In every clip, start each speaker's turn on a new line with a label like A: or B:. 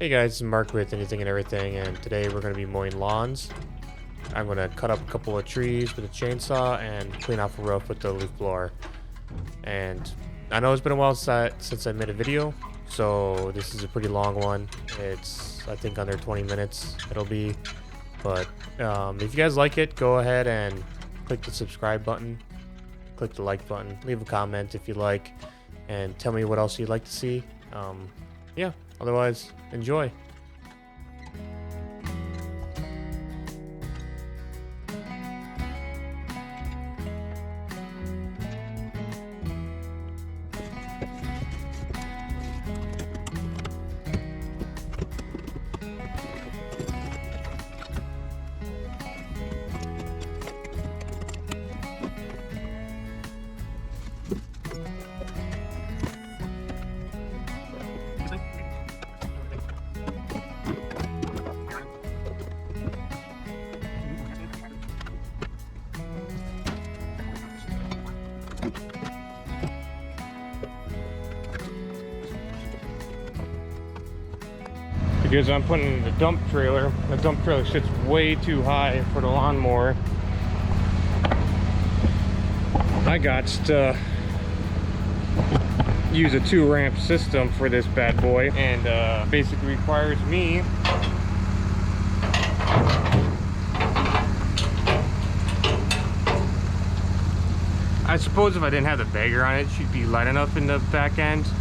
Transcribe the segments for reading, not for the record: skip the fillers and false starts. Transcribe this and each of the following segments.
A: Hey guys, it's Mark with Anything and Everything, and today we're going to be mowing lawns. I'm going to cut up a couple of trees with a chainsaw and clean off a roof with the leaf blower. And I know it's been a while since I made a video, so this is a pretty long one. It's, I think, under 20 minutes it'll be. But if you guys like it, go ahead and click the subscribe button, click the like button, leave a comment if you like, and tell me what else you'd like to see. Yeah, otherwise, enjoy. Because I'm putting in the dump trailer. The dump trailer sits way too high for the lawnmower. I got to use a 2-ramp system for this bad boy, and basically requires me I suppose if I didn't have the bagger on it, she'd be light enough in the back end to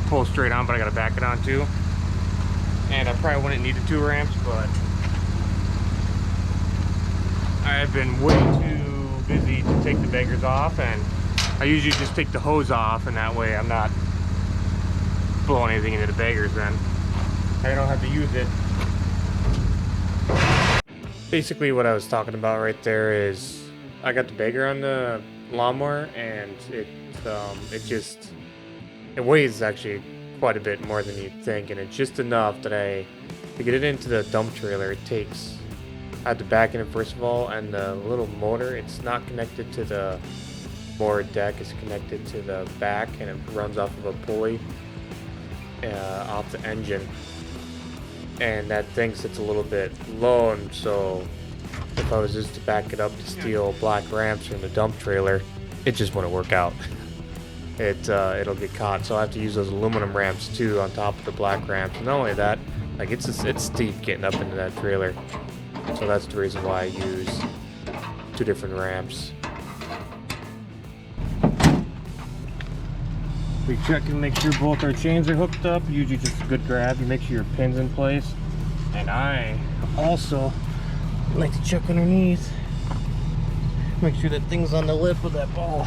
A: pull straight on, but I gotta back it on too. And I probably wouldn't need the 2 ramps, but I've been way too busy to take the baggers off, and I usually just take the hose off, and that way I'm not blowing anything into the baggers then. I don't have to use it. Basically what I was talking about right there is I got the bagger on the lawnmower, and it weighs actually quite a bit more than you'd think, and it's just enough that to get it into the dump trailer, I had to back in it first of all, and the little motor, it's not connected to the mower deck, it's connected to the back, and it runs off of a pulley off the engine, and that thing sits a little bit low, and so if I was just to back it up to steal black ramps from the dump trailer, it just wouldn't work out. It'll get caught, so I have to use those aluminum ramps too on top of the black ramps. And not only that, like it's steep getting up into that trailer, so that's the reason why I use 2 different ramps. We check and make sure both our chains are hooked up. Usually just a good grab. You make sure your pin's in place, and I also like to check underneath, make sure that thing's on the lip of that ball.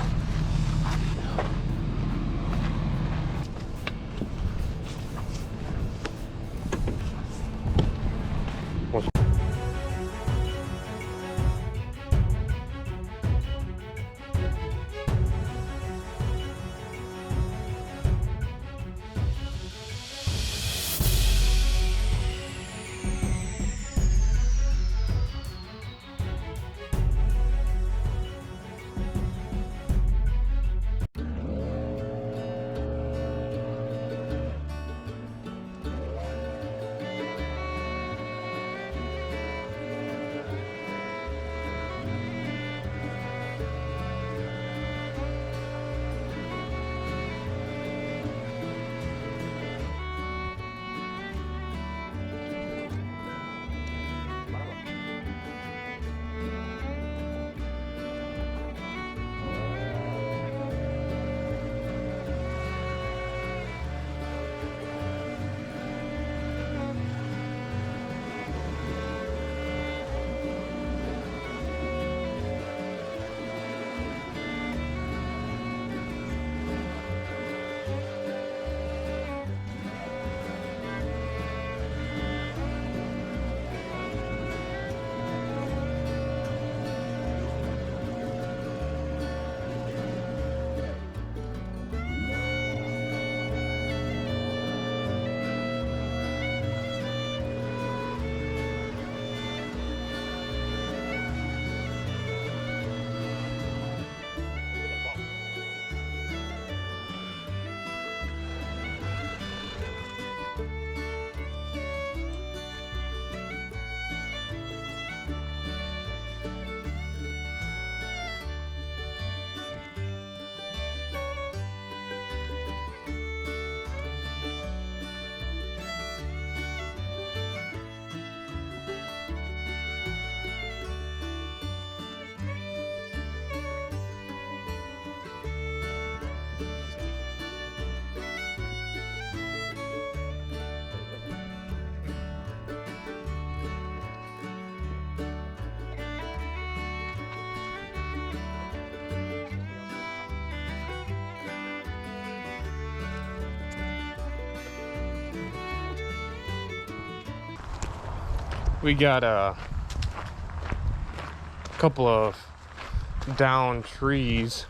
A: We got a couple of down trees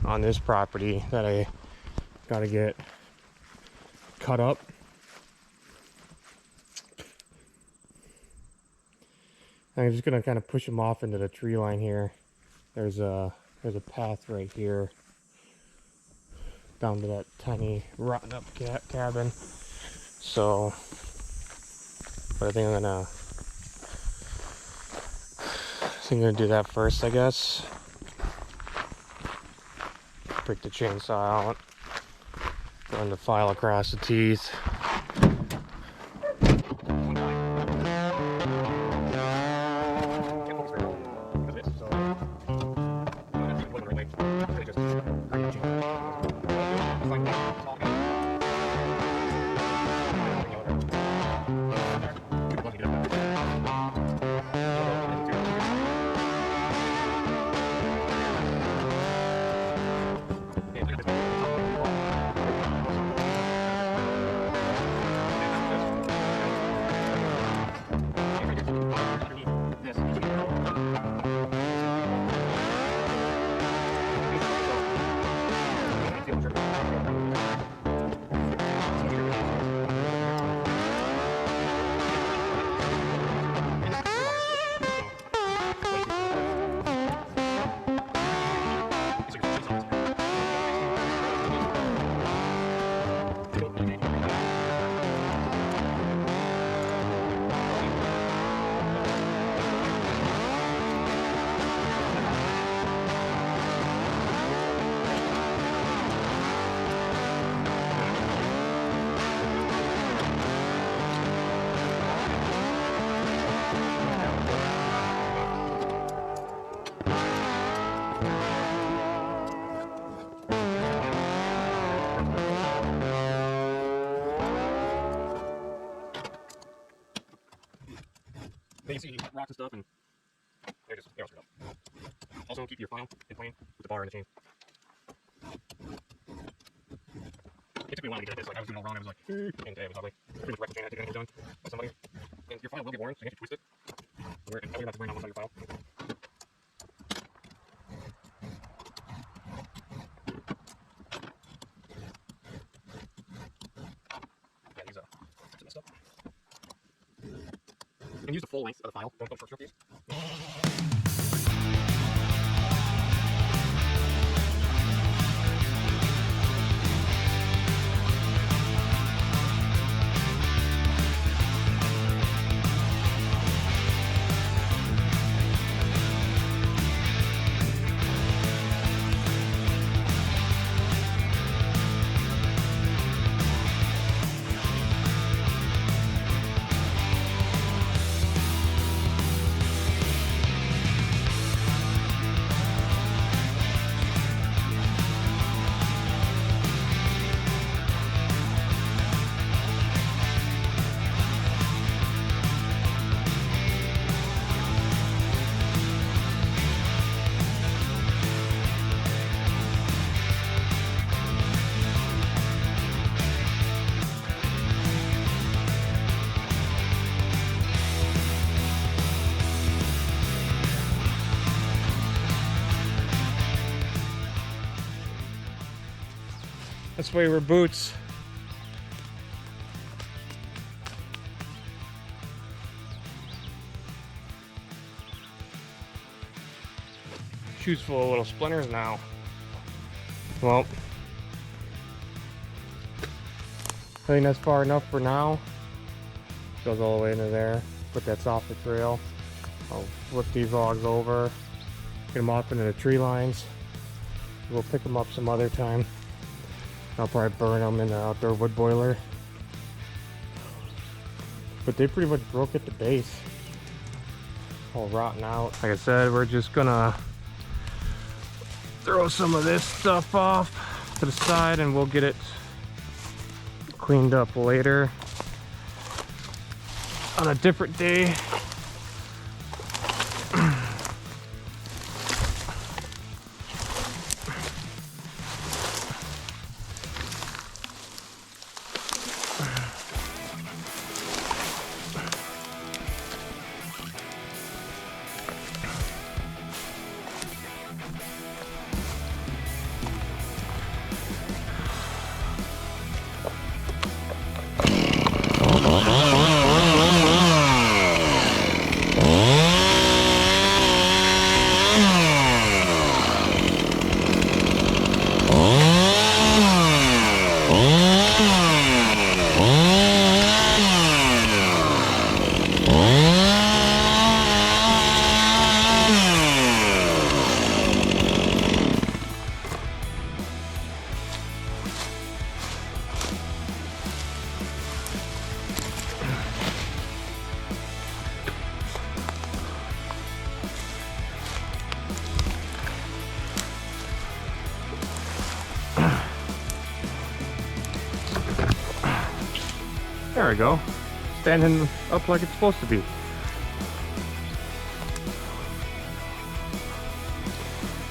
A: on this property that I gotta get cut up. I'm just gonna kind of push them off into the tree line here. There's a path right here down to that tiny rotten up cabin. So, but I think I'm gonna do that first, I guess. Break the chainsaw out, run the file across the teeth. You can see rocks and stuff, and they're all screwed up. Also, keep your file in plane with the bar and the chain. It took me a while to get this. Like, I was doing all wrong. I was like, and it was ugly. Pretty much wrecked the chain. I had to get it done by somebody. And your file will get worn, so you have to twist it. Where it's about to burn on one side of your file. Yeah, these are messed up. And use the full length of the file. Don't go short stroke these. That's why we wear boots. Shoes full of little splinters now. Well, I think that's far enough for now. Goes all the way into there. But that's off the trail. I'll flip these logs over, get them off into the tree lines. We'll pick them up some other time. I'll probably burn them in the outdoor wood boiler. But they pretty much broke at the base. All rotten out. Like I said, we're just gonna throw some of this stuff off to the side and we'll get it cleaned up later on a different day. There we go. Standing up like it's supposed to be.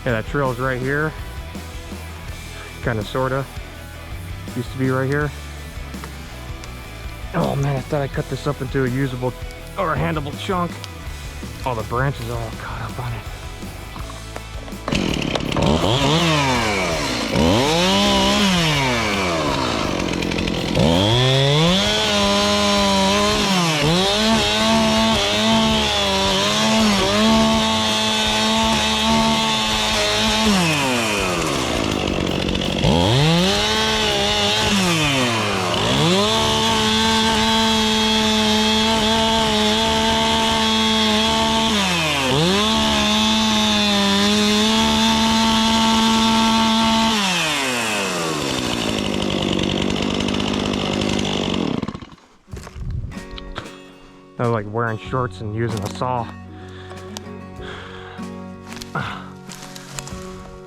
A: Yeah, that trail's right here. Kinda sorta. Used to be right here. Oh man, I thought I cut this up into a usable or a handleable chunk. All the branches are all caught up on it. I like wearing shorts and using a saw.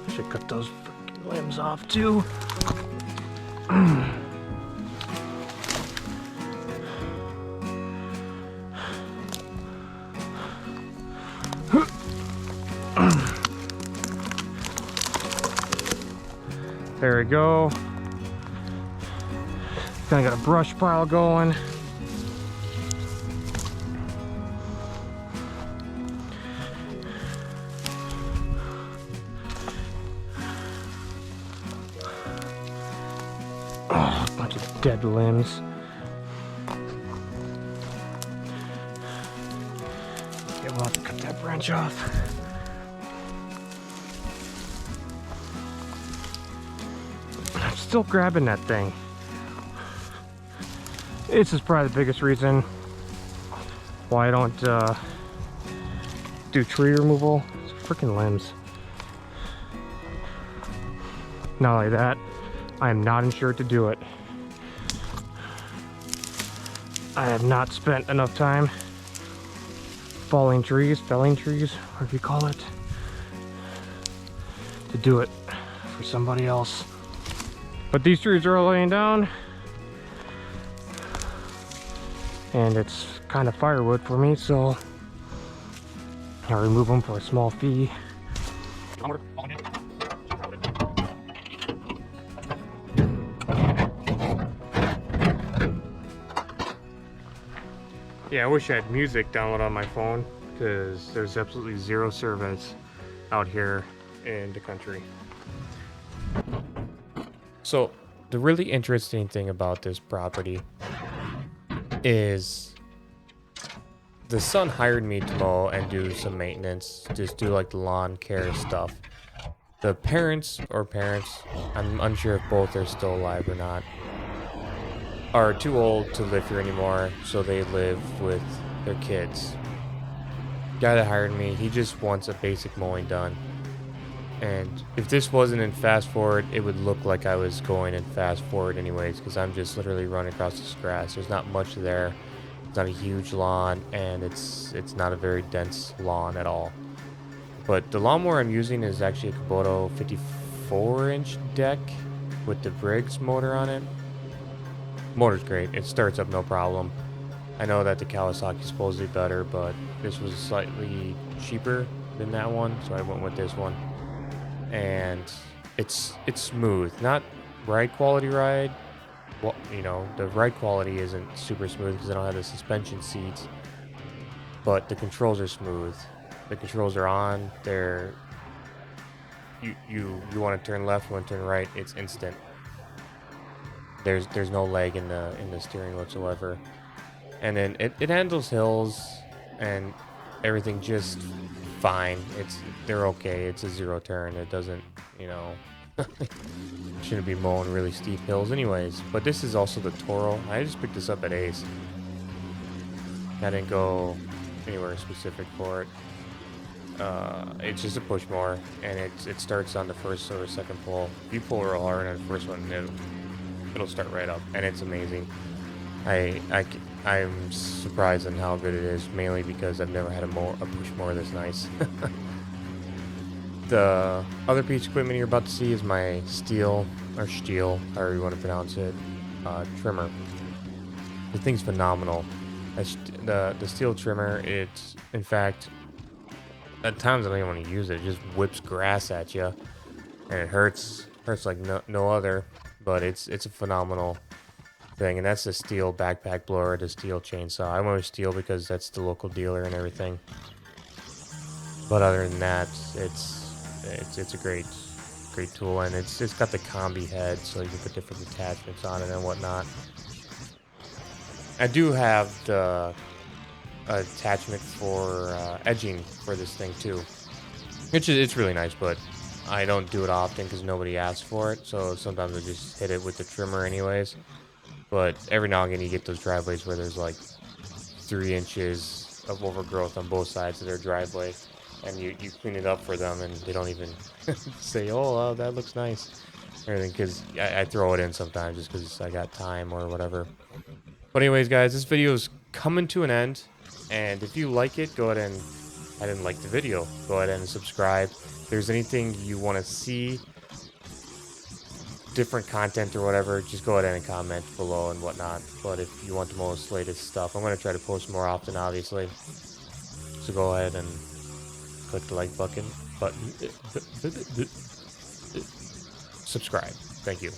A: Should cut those freaking limbs off too. There we go. Then I got a brush pile going. Oh, a bunch of dead limbs. Okay, we'll have to cut that branch off. I'm still grabbing that thing. This is probably the biggest reason why I don't do tree removal. It's freaking limbs. Not only that, I am not insured to do it. I have not spent enough time felling trees, whatever you call it, to do it for somebody else. But these trees are all laying down, and it's kind of firewood for me, so I'll remove them for a small fee. Yeah, I wish I had music downloaded on my phone, because there's absolutely zero service out here in the country. So, the really interesting thing about this property is the son hired me to mow and do some maintenance, just do like the lawn care stuff. The parents, I'm unsure if both are still alive or not, are too old to live here anymore, so they live with their kids. Guy that hired me, he just wants a basic mowing done. And if this wasn't in fast forward, it would look like I was going in fast forward anyways, because I'm just literally running across this grass. There's not much there. It's not a huge lawn, and it's not a very dense lawn at all. But the lawnmower I'm using is actually a Kubota 54-inch deck with the Briggs motor on it. Motor's great. It starts up no problem. I know that the Kawasaki is supposedly better, but this was slightly cheaper than that one, so I went with this one. And it's smooth, not ride quality ride. Well, you know, the ride quality isn't super smooth because I don't have the suspension seats, but the controls are smooth. The controls are on. They're you want to turn left, you want to turn right. It's instant. There's no lag in the steering whatsoever, and then it handles hills and everything just fine. They're okay. It's a zero turn. It doesn't, you know, shouldn't be mowing really steep hills anyways. But this is also the Toro. I just picked this up at Ace. I didn't go anywhere specific for it. It's just a push mower, and it starts on the first or second pull. If you pull real hard on the first one, it'll start right up, and it's amazing. I'm surprised on how good it is, mainly because I've never had a push mower this nice. The other piece of equipment you're about to see is my Stihl, however you want to pronounce it, trimmer. The thing's phenomenal. The steel trimmer, it's, in fact, at times I don't even want to use it. It just whips grass at you, and it hurts like no other. But it's a phenomenal thing, and that's the Stihl backpack blower, the Stihl chainsaw. I went with Stihl because that's the local dealer and everything. But other than that, it's a great tool, and it's got the combi head, so you can put different attachments on it and whatnot. I do have the attachment for edging for this thing too, which is it's really nice, but I don't do it often because nobody asks for it. So sometimes I just hit it with the trimmer anyways. But every now and again you get those driveways where there's like 3 inches of overgrowth on both sides of their driveway, and you clean it up for them, and they don't even say, "Oh, that looks nice," or anything, because I throw it in sometimes just because I got time or whatever. But anyways, guys, this video is coming to an end, and if you like it, go ahead and I didn't like the video. Go ahead and subscribe. If there's anything you want to see, different content or whatever, just go ahead and comment below and whatnot. But if you want the most latest stuff, I'm going to try to post more often, obviously. So go ahead and click the like button. Subscribe. Thank you.